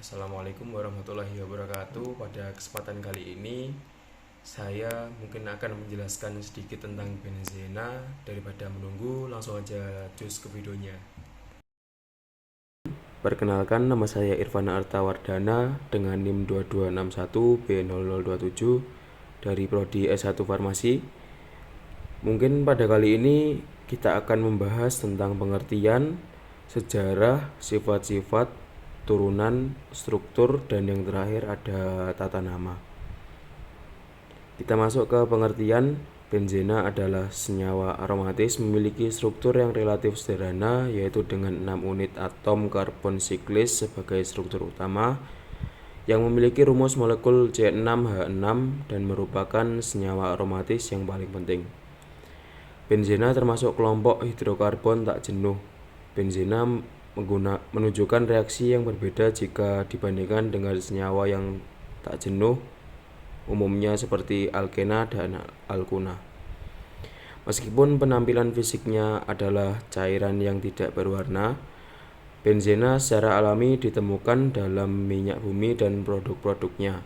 Assalamualaikum warahmatullahi wabarakatuh. Pada kesempatan kali ini saya mungkin akan menjelaskan sedikit tentang benzena. Daripada menunggu, langsung aja cus ke videonya. Perkenalkan, nama saya Irfan Artawardana dengan NIM 2261B0027 dari Prodi S1 Farmasi. Mungkin pada kali ini kita akan membahas tentang pengertian, sejarah, sifat-sifat, turunan, struktur, dan yang terakhir ada tata nama. Kita masuk ke pengertian. Benzena adalah senyawa aromatis memiliki struktur yang relatif sederhana, yaitu dengan 6 unit atom karbon siklis sebagai struktur utama, yang memiliki rumus molekul C6H6 dan merupakan senyawa aromatis yang paling penting. Benzena termasuk kelompok hidrokarbon tak jenuh. Benzena menunjukkan reaksi yang berbeda jika dibandingkan dengan senyawa yang tak jenuh, umumnya seperti alkena dan alkuna. Meskipun penampilan fisiknya adalah cairan yang tidak berwarna, benzena secara alami ditemukan dalam minyak bumi dan produk-produknya.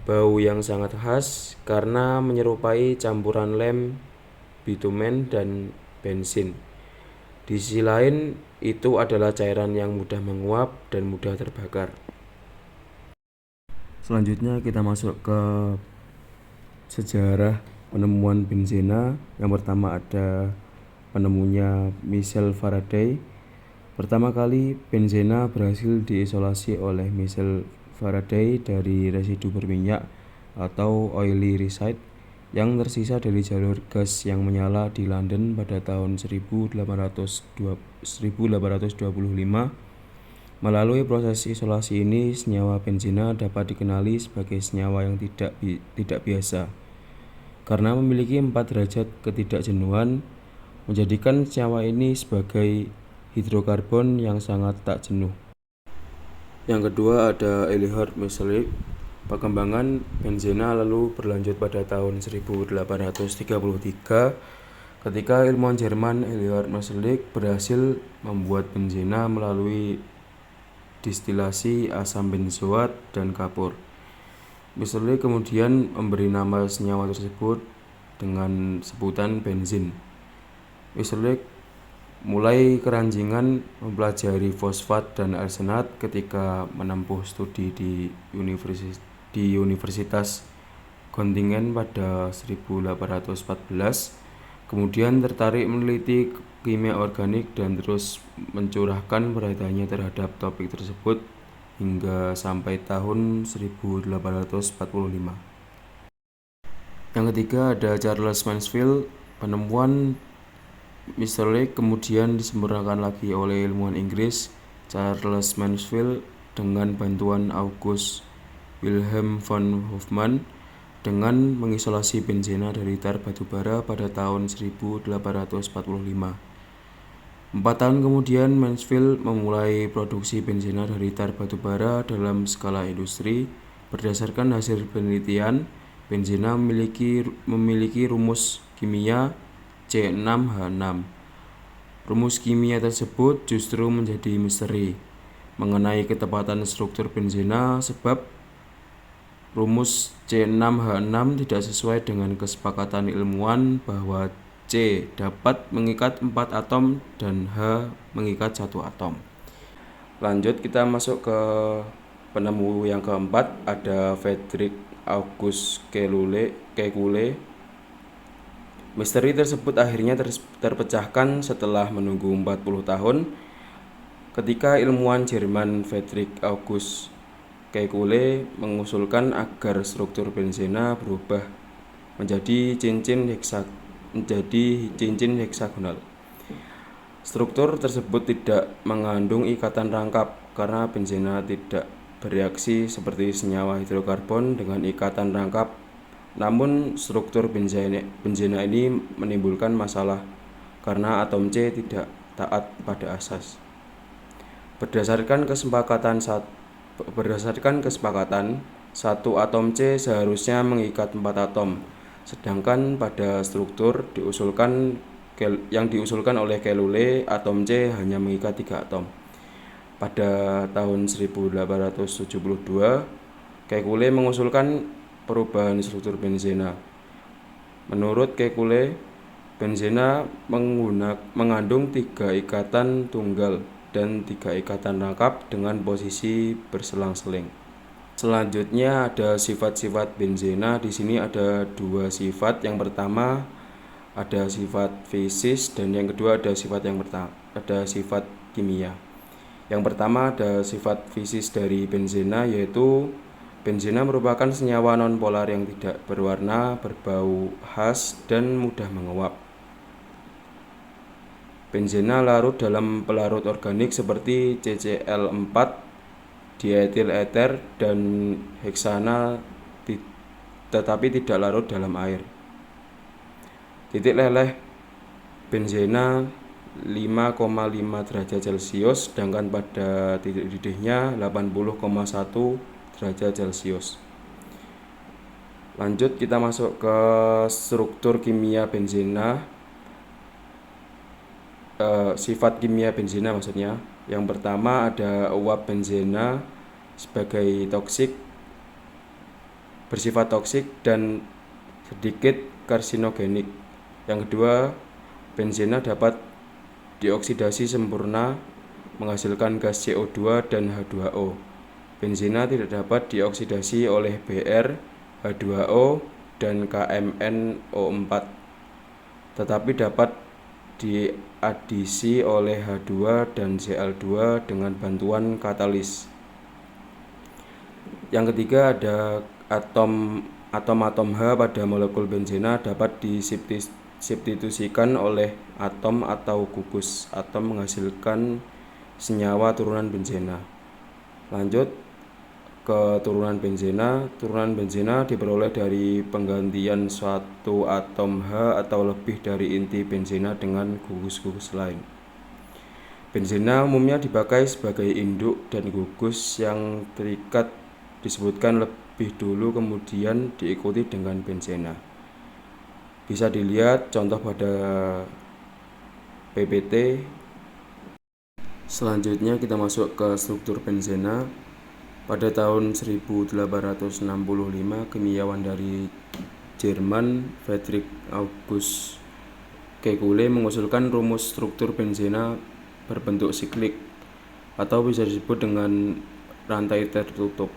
Bau yang sangat khas karena menyerupai campuran lem, bitumen, dan bensin. Di sisi lain, itu adalah cairan yang mudah menguap dan mudah terbakar. Selanjutnya kita masuk ke sejarah penemuan benzena. Yang pertama ada penemunya Michel Faraday. Pertama kali benzena berhasil diisolasi oleh Michel Faraday dari residu berminyak atau oily resid yang tersisa dari jalur gas yang menyala di London pada tahun 1825. Melalui proses isolasi ini, senyawa benzena dapat dikenali sebagai senyawa yang tidak biasa karena memiliki 4 derajat ketidakjenuhan, menjadikan senyawa ini sebagai hidrokarbon yang sangat tak jenuh. Yang kedua ada Eilhard Meisterlich. Perkembangan benzena lalu berlanjut pada tahun 1833 ketika ilmuwan Jerman Eilhard Meisterlich berhasil membuat benzena melalui distilasi asam benzoat dan kapur. Meisterlich kemudian memberi nama senyawa tersebut dengan sebutan benzin. Meisterlich mulai keranjingan mempelajari fosfat dan arsenat ketika menempuh studi di Universitas Göttingen pada 1814. Kemudian tertarik meneliti kimia organik dan terus mencurahkan perhatiannya terhadap topik tersebut hingga sampai tahun 1845. Yang ketiga ada Charles Mansfield. Penemuan Meisterlich kemudian disempurnakan lagi oleh ilmuwan Inggris Charles Mansfield dengan bantuan August Wilhelm von Hofmann dengan mengisolasi benzena dari tar batubara pada tahun 1845. 4 tahun kemudian, Mansfield memulai produksi benzena dari tar batubara dalam skala industri. Berdasarkan hasil penelitian, benzena memiliki rumus kimia C6H6. Rumus kimia tersebut justru menjadi misteri mengenai ketepatan struktur benzena sebab rumus C6H6 tidak sesuai dengan kesepakatan ilmuwan bahwa C dapat mengikat 4 atom dan H mengikat 1 atom. Lanjut kita masuk ke penemu yang keempat, ada Friedrich August Kekule. Misteri tersebut akhirnya terpecahkan setelah menunggu 40 tahun ketika ilmuwan Jerman Friedrich August Kekule mengusulkan agar struktur benzena berubah menjadi cincin heksagonal. Struktur tersebut tidak mengandung ikatan rangkap karena benzena tidak bereaksi seperti senyawa hidrokarbon dengan ikatan rangkap. Namun struktur benzena ini menimbulkan masalah karena atom C tidak taat pada asas. Berdasarkan kesepakatan, 1 atom C seharusnya mengikat 4 atom, sedangkan pada struktur yang diusulkan oleh Kekule, atom C hanya mengikat 3 atom. Pada tahun 1872, Kekule mengusulkan perubahan struktur benzena. Menurut Kekule, benzena mengandung 3 ikatan tunggal dan 3 ikatan rangkap dengan posisi berselang-seling. Selanjutnya ada sifat-sifat benzena. Di sini ada 2 sifat. Yang pertama ada sifat fisis dan yang kedua ada sifat kimia. Yang pertama ada sifat fisis dari benzena, yaitu benzena merupakan senyawa nonpolar yang tidak berwarna, berbau khas, dan mudah menguap. Benzena larut dalam pelarut organik seperti CCl4, dietil eter, dan heksana, tetapi tidak larut dalam air. Titik leleh benzena 5,5 derajat Celcius, sedangkan pada titik didihnya 80,1 derajat Celcius. Lanjut kita masuk ke struktur kimia benzena. Sifat kimia benzena maksudnya. Yang pertama ada uap benzena sebagai toksik, bersifat toksik dan sedikit karsinogenik. Yang kedua, benzena dapat dioksidasi sempurna menghasilkan gas CO2 dan H2O. Benzena tidak dapat dioksidasi oleh Br, H2O, dan KMnO4, tetapi dapat diadisi oleh H2 dan Cl2 dengan bantuan katalis. Yang ketiga ada atom-atom H pada molekul benzena dapat disubstitusikan oleh atom atau gugus atom menghasilkan senyawa turunan benzena. Lanjut ke turunan benzena. Turunan benzena diperoleh dari penggantian suatu atom H atau lebih dari inti benzena dengan gugus-gugus lain. Benzena umumnya dipakai sebagai induk dan gugus yang terikat disebutkan lebih dulu, kemudian diikuti dengan benzena. Bisa dilihat contoh pada PPT. Selanjutnya kita masuk ke struktur benzena. Pada tahun 1865, kimiawan dari Jerman Friedrich August Kekule mengusulkan rumus struktur benzena berbentuk siklik atau bisa disebut dengan rantai tertutup,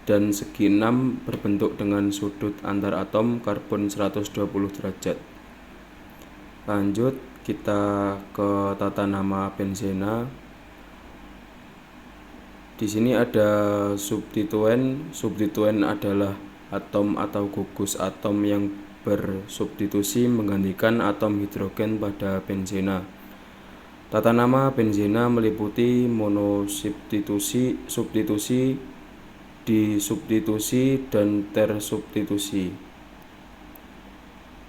dan segi 6 berbentuk dengan sudut antar atom karbon 120 derajat. Lanjut kita ke tata nama benzena. Di sini ada substituen. Substituen adalah atom atau gugus atom yang bersubstitusi menggantikan atom hidrogen pada benzena. Tata nama benzena meliputi monosubstitusi, substitusi, disubstitusi, dan tersubstitusi.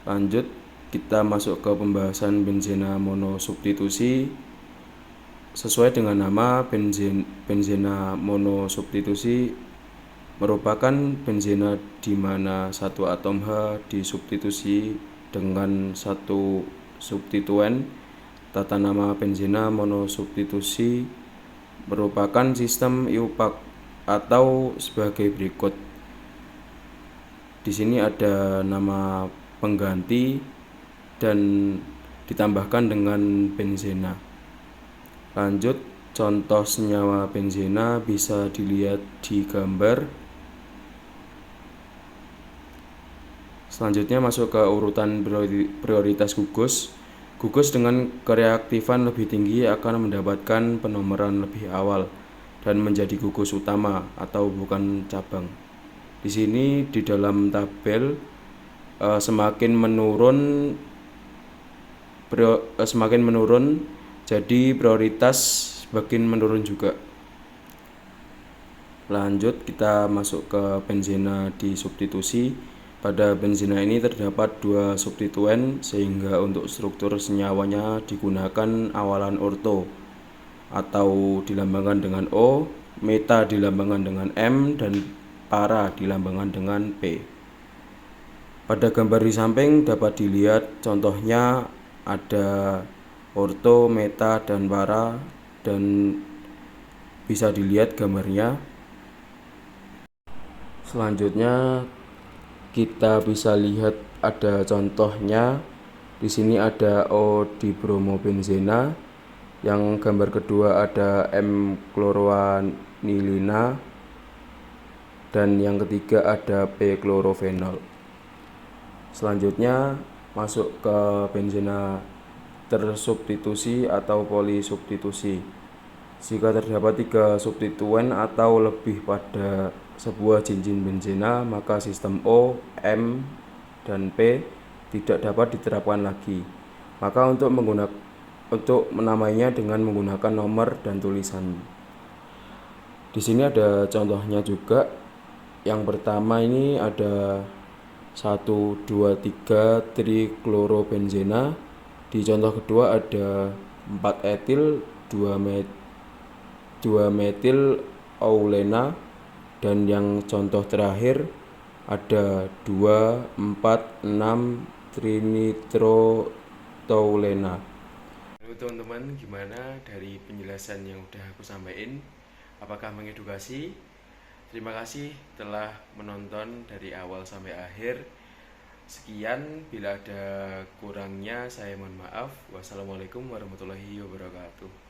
Lanjut kita masuk ke pembahasan benzena monosubstitusi. Sesuai dengan nama, benzena monosubstitusi merupakan benzena di mana satu atom H disubstitusi dengan satu substituen. Tata nama benzena monosubstitusi merupakan sistem IUPAC atau sebagai berikut. Di sini ada nama pengganti dan ditambahkan dengan benzena. Lanjut, contoh senyawa benzena bisa dilihat di gambar. Selanjutnya masuk ke urutan prioritas gugus. Gugus dengan kereaktifan lebih tinggi akan mendapatkan penomoran lebih awal dan menjadi gugus utama atau bukan cabang. Di sini di dalam tabel semakin menurun, jadi prioritas semakin menurun juga. Lanjut kita masuk ke benzena disubstitusi. Pada benzena ini terdapat 2 substituen sehingga untuk struktur senyawanya digunakan awalan orto atau dilambangkan dengan O, meta dilambangkan dengan M, dan para dilambangkan dengan P. Pada gambar di samping dapat dilihat contohnya ada orto, meta, dan para, dan bisa dilihat gambarnya. Selanjutnya kita bisa lihat ada contohnya. Di sini ada O dibromobenzena, yang gambar kedua ada M kloroanilina, dan yang ketiga ada P klorofenol. Selanjutnya masuk ke benzena tersubstitusi atau polisubstitusi. Jika terdapat 3 substituen atau lebih pada sebuah cincin benzena, maka sistem O, M, dan P tidak dapat diterapkan lagi. Maka untuk menamainya dengan menggunakan nomor dan tulisan. Di sini ada contohnya juga. Yang pertama ini ada 1, 2, 3 triklorobenzena. Di contoh kedua ada 4 etil, 2 metil aulena, dan yang contoh terakhir ada 2, 4, 6 trinitrotoluena. Halo teman-teman, gimana dari penjelasan yang udah aku sampaikan? Apakah mengedukasi? Terima kasih telah menonton dari awal sampai akhir. Sekian, bila ada kurangnya saya mohon maaf. Wassalamualaikum warahmatullahi wabarakatuh.